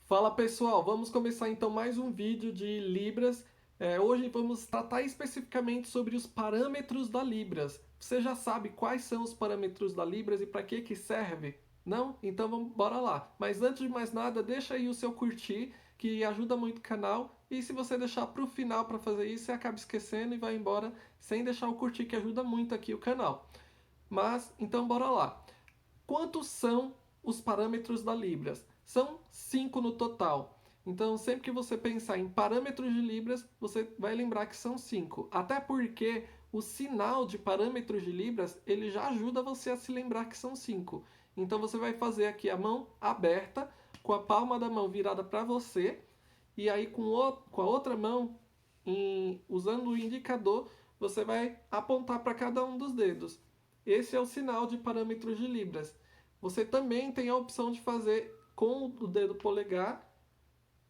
Fala pessoal, vamos começar então mais um vídeo de Libras. Hoje vamos tratar especificamente sobre os parâmetros da Libras. Você já sabe quais são os parâmetros da Libras e para que serve? Não? Então vamos bora lá. Mas antes de mais nada, deixa aí o seu curtir, que ajuda muito o canal. E se você deixar para o final para fazer isso, você acaba esquecendo e vai embora sem deixar o curtir, que ajuda muito aqui o canal. Mas então bora lá. Quantos são os parâmetros da Libras? São 5 no total. Então, sempre que você pensar em parâmetros de Libras, você vai lembrar que são 5. Até porque o sinal de parâmetros de Libras, ele já ajuda você a se lembrar que são 5. Então, você vai fazer aqui a mão aberta, com a palma da mão virada para você, e aí com a outra mão, usando o indicador, você vai apontar para cada um dos dedos. Esse é o sinal de parâmetros de Libras. Você também tem a opção de fazer com o dedo polegar,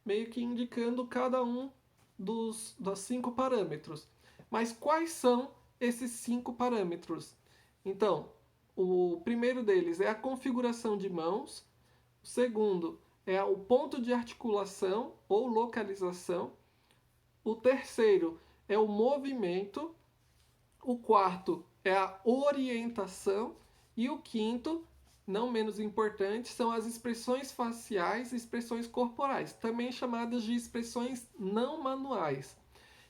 meio que indicando cada um dos 5 parâmetros. Mas quais são esses 5 parâmetros? Então, o primeiro deles é a configuração de mãos, o segundo é o ponto de articulação ou localização, o terceiro é o movimento, o quarto é a orientação e o quinto, não menos importante, são as expressões faciais e expressões corporais, também chamadas de expressões não manuais.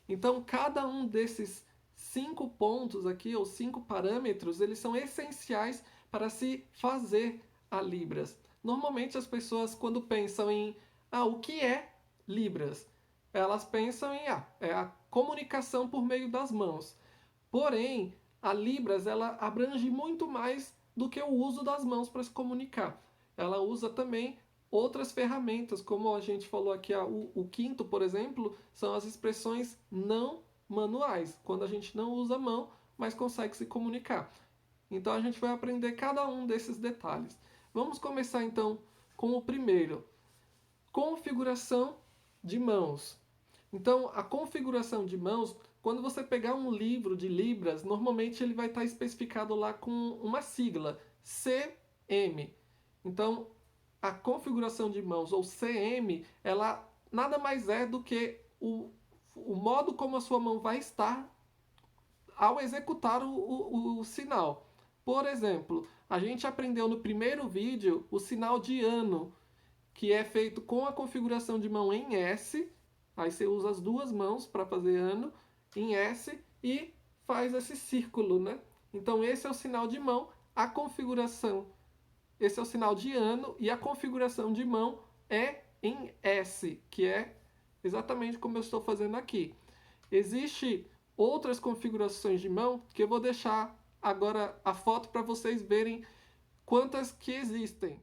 Então, cada um desses 5 pontos aqui, ou 5 parâmetros, eles são essenciais para se fazer a Libras. Normalmente as pessoas, quando pensam em o que é Libras, elas pensam em é a comunicação por meio das mãos. Porém, a Libras ela abrange muito mais do que o uso das mãos para se comunicar. Ela usa também outras ferramentas, como a gente falou aqui, o quinto, por exemplo, são as expressões não manuais, quando a gente não usa a mão, mas consegue se comunicar. Então a gente vai aprender cada um desses detalhes. Vamos começar então com o primeiro: configuração de mãos. Então, a configuração de mãos, quando você pegar um livro de Libras, normalmente ele vai estar especificado lá com uma sigla, CM. Então, a configuração de mãos, ou CM, ela nada mais é do que o modo como a sua mão vai estar ao executar o sinal. Por exemplo, a gente aprendeu no primeiro vídeo o sinal de ano, que é feito com a configuração de mão em S. Aí você usa as duas mãos para fazer ano em S e faz esse círculo, né? Então esse é o sinal de mão, a configuração, esse é o sinal de ano e a configuração de mão é em S, que é exatamente como eu estou fazendo aqui. Existe outras configurações de mão que eu vou deixar agora a foto para vocês verem quantas que existem.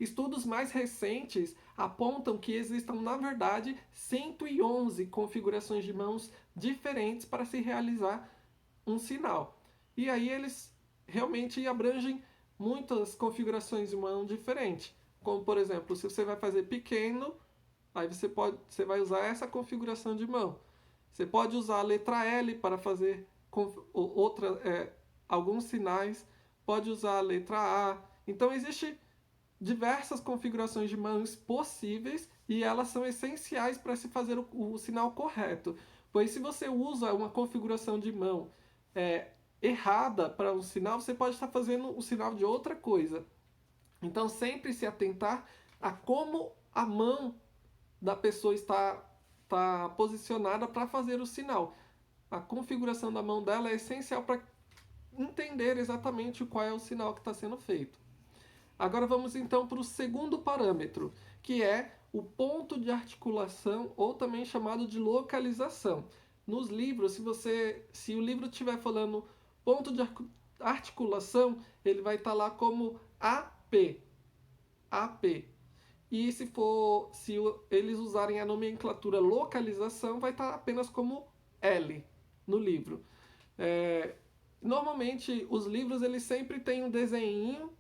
Estudos mais recentes apontam que existam, na verdade, 111 configurações de mãos diferentes para se realizar um sinal. E aí eles realmente abrangem muitas configurações de mão diferentes. Como, por exemplo, se você vai fazer pequeno, aí você vai usar essa configuração de mão. Você pode usar a letra L para fazer alguns sinais, pode usar a letra A. Então, existe diversas configurações de mãos possíveis e elas são essenciais para se fazer o sinal correto. Pois se você usa uma configuração de mão errada para um sinal, você pode estar fazendo o sinal de outra coisa. Então sempre se atentar a como a mão da pessoa está posicionada para fazer o sinal. A configuração da mão dela é essencial para entender exatamente qual é o sinal que está sendo feito. Agora vamos então para o segundo parâmetro, que é o ponto de articulação, ou também chamado de localização. Nos livros, se o livro estiver falando ponto de articulação, ele vai estar lá como AP. AP. E se eles usarem a nomenclatura localização, vai estar apenas como L no livro. É, Normalmente os livros eles sempre têm um desenho,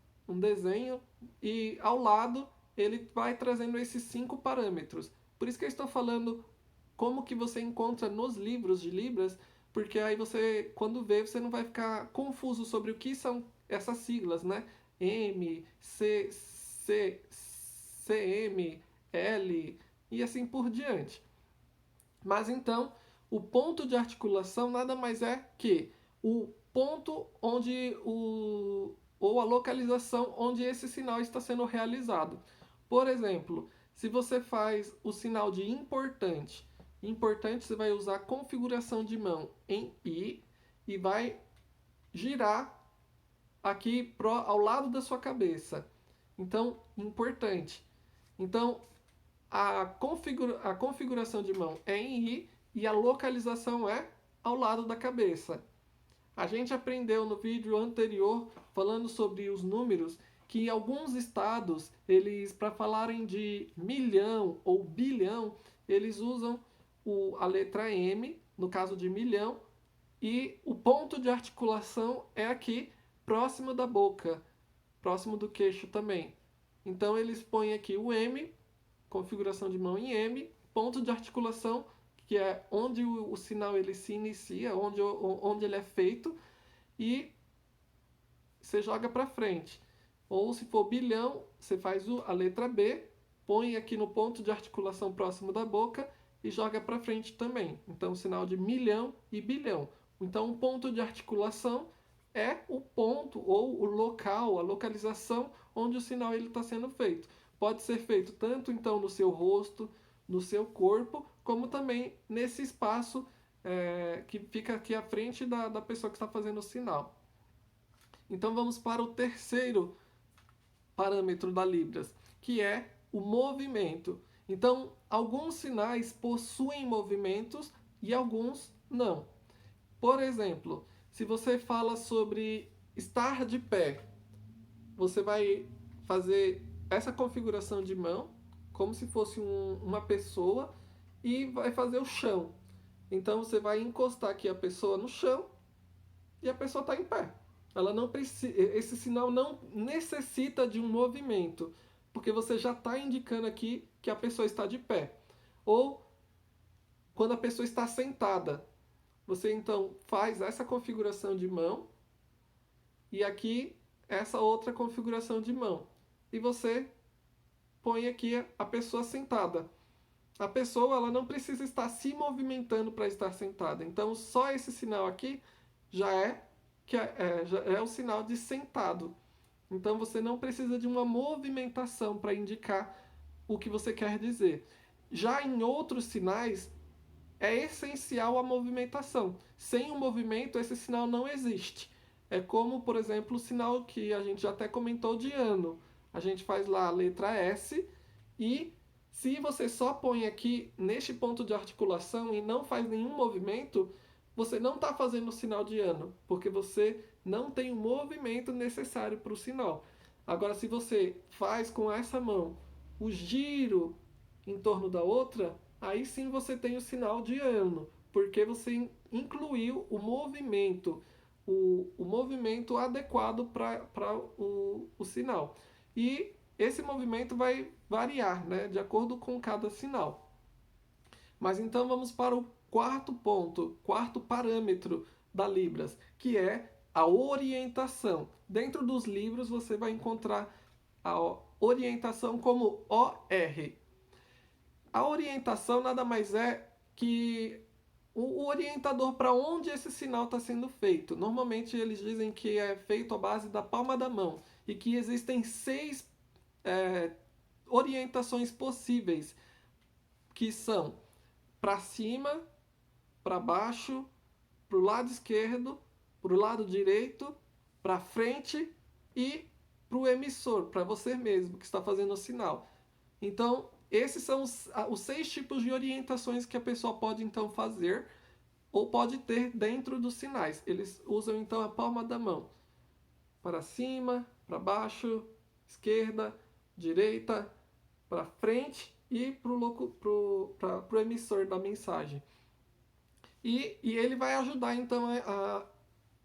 e ao lado ele vai trazendo esses 5 parâmetros. Por isso que eu estou falando como que você encontra nos livros de Libras, porque aí você, quando vê, você não vai ficar confuso sobre o que são essas siglas, né? M, C, C, CM, L e assim por diante. Mas então, o ponto de articulação nada mais é que o ponto onde ou a localização onde esse sinal está sendo realizado. Por exemplo, se você faz o sinal de importante, importante você vai usar a configuração de mão em I e vai girar aqui ao lado da sua cabeça. Então, importante. Então, a configuração de mão é em I e a localização é ao lado da cabeça. A gente aprendeu no vídeo anterior, falando sobre os números, que em alguns estados, eles, para falarem de milhão ou bilhão, eles usam a letra M, no caso de milhão, e o ponto de articulação é aqui, próximo da boca, próximo do queixo também. Então eles põem aqui o M, configuração de mão em M, ponto de articulação, que é onde o sinal ele se inicia, onde ele é feito, e você joga para frente. Ou se for bilhão, você faz a letra B, põe aqui no ponto de articulação próximo da boca e joga para frente também. Então, sinal de milhão e bilhão. Então, o ponto de articulação é o ponto ou o local, a localização onde o sinal está sendo feito. Pode ser feito tanto então no seu rosto, no seu corpo, como também nesse espaço que fica aqui à frente da pessoa que está fazendo o sinal. Então vamos para o terceiro parâmetro da Libras, que é o movimento. Então, alguns sinais possuem movimentos e alguns não. Por exemplo, se você fala sobre estar de pé, você vai fazer essa configuração de mão, como se fosse uma pessoa, e vai fazer o chão. Então você vai encostar aqui a pessoa no chão e a pessoa está em pé. Ela não precisa, esse sinal não necessita de um movimento, porque você já está indicando aqui que a pessoa está de pé. Ou quando a pessoa está sentada, você então faz essa configuração de mão e aqui essa outra configuração de mão. E você põe aqui a pessoa sentada. A pessoa ela não precisa estar se movimentando para estar sentada. Então, só esse sinal aqui já é o sinal de sentado. Então, você não precisa de uma movimentação para indicar o que você quer dizer. Já em outros sinais, é essencial a movimentação. Sem o movimento, esse sinal não existe. É como, por exemplo, o sinal que a gente já até comentou de ano. A gente faz lá a letra S e se você só põe aqui neste ponto de articulação e não faz nenhum movimento, você não está fazendo o sinal de ano, porque você não tem o movimento necessário para o sinal. Agora, se você faz com essa mão o giro em torno da outra, aí sim você tem o sinal de ano, porque você incluiu o movimento adequado para o sinal. E esse movimento vai variar, né, de acordo com cada sinal. Mas então vamos para o quarto ponto, quarto parâmetro da Libras, que é a orientação. Dentro dos livros você vai encontrar a orientação como OR. A orientação nada mais é que o orientador para onde esse sinal está sendo feito. Normalmente eles dizem que é feito à base da palma da mão e que existem 6 orientações possíveis, que são para cima, para baixo, para o lado esquerdo, para o lado direito, para frente e para o emissor, para você mesmo que está fazendo o sinal. Então, esses são os 6 tipos de orientações que a pessoa pode então fazer ou pode ter dentro dos sinais. Eles usam então a palma da mão. Para cima, para baixo, esquerda, direita, para frente e para o emissor da mensagem. E ele vai ajudar então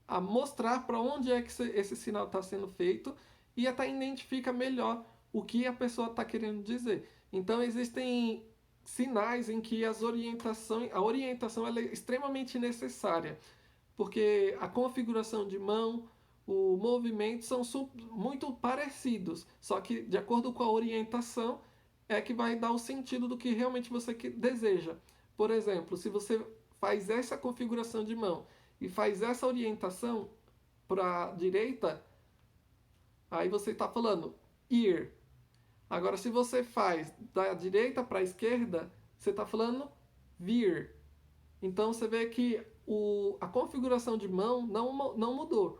a mostrar para onde é que esse sinal está sendo feito e até identifica melhor o que a pessoa está querendo dizer. Então existem sinais em que a orientação ela é extremamente necessária, porque a configuração de mão, o movimento são muito parecidos, só que de acordo com a orientação é que vai dar o sentido do que realmente você deseja. Por exemplo, se você faz essa configuração de mão e faz essa orientação para a direita, aí você está falando ir. Agora, se você faz da direita para a esquerda, você está falando vir. Então, você vê que a configuração de mão não mudou.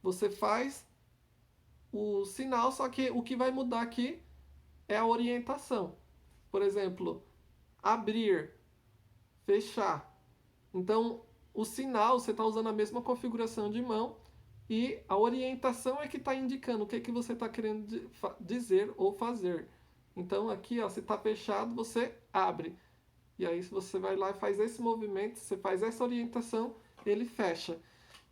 Você faz o sinal, só que o que vai mudar aqui é a orientação. Por exemplo, abrir, fechar. Então, o sinal, você está usando a mesma configuração de mão e a orientação é que está indicando o que você está querendo dizer ou fazer. Então, aqui, ó, se está fechado, você abre. E aí, se você vai lá e faz esse movimento, você faz essa orientação, ele fecha.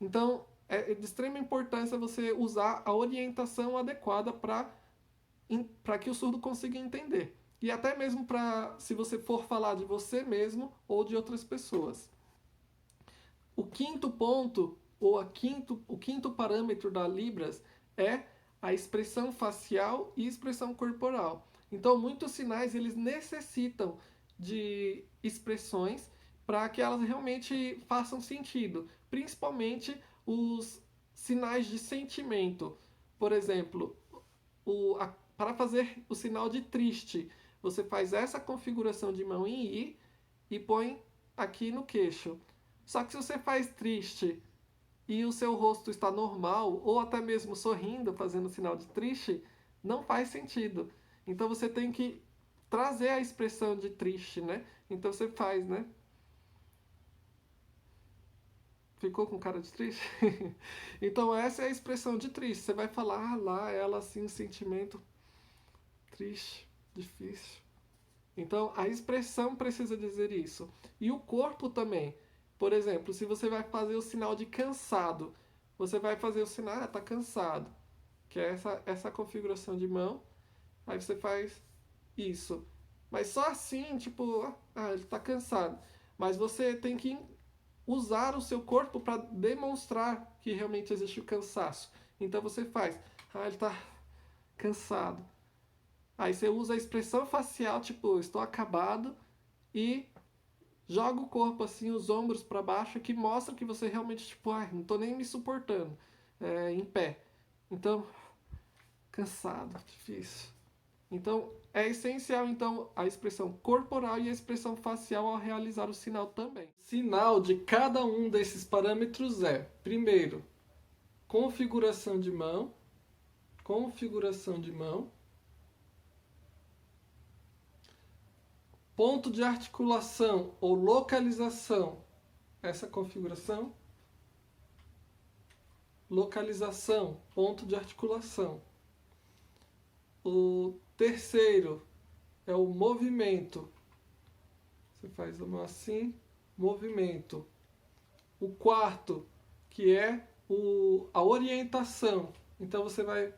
Então, é de extrema importância você usar a orientação adequada para que o surdo consiga entender. E até mesmo para se você for falar de você mesmo ou de outras pessoas. O quinto ponto, ou o quinto parâmetro da Libras é a expressão facial e expressão corporal. Então, muitos sinais eles necessitam de expressões para que elas realmente façam sentido, principalmente os sinais de sentimento. Por exemplo, para fazer o sinal de triste, você faz essa configuração de mão em I e põe aqui no queixo. Só que se você faz triste e o seu rosto está normal, ou até mesmo sorrindo, fazendo sinal de triste, não faz sentido. Então você tem que trazer a expressão de triste, né? Então você faz, né? Ficou com cara de triste? Então essa é a expressão de triste. Você vai falar lá, ela assim, sentimento triste, difícil. Então a expressão precisa dizer isso. E o corpo também. Por exemplo, se você vai fazer o sinal de cansado, você vai fazer o sinal, tá cansado, que é essa configuração de mão. Aí você faz isso. Mas só assim, tipo, ele tá cansado. Mas você tem que usar o seu corpo para demonstrar que realmente existe o cansaço. Então você faz, ele tá cansado. Aí você usa a expressão facial, tipo, estou acabado, e joga o corpo assim, os ombros para baixo, que mostra que você realmente, tipo, não tô nem me suportando, em pé. Então, cansado, difícil. Então, é essencial então a expressão corporal e a expressão facial ao realizar o sinal também. O sinal de cada um desses parâmetros é, primeiro, configuração de mão, ponto de articulação ou localização, essa configuração, localização, ponto de articulação. O terceiro é o movimento. Você faz a mão assim, movimento. O quarto, que é a orientação. Então você vai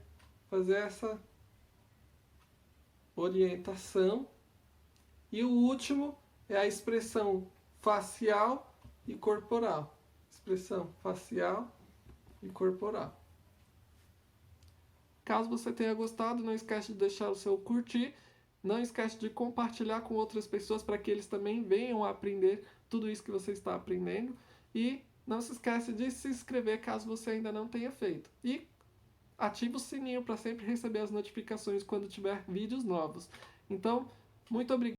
fazer essa orientação. E o último é a expressão facial e corporal. Expressão facial e corporal. Caso você tenha gostado, não esquece de deixar o seu curtir. Não esquece de compartilhar com outras pessoas para que eles também venham a aprender tudo isso que você está aprendendo. E não se esquece de se inscrever caso você ainda não tenha feito. E ative o sininho para sempre receber as notificações quando tiver vídeos novos. Então, muito obrigado.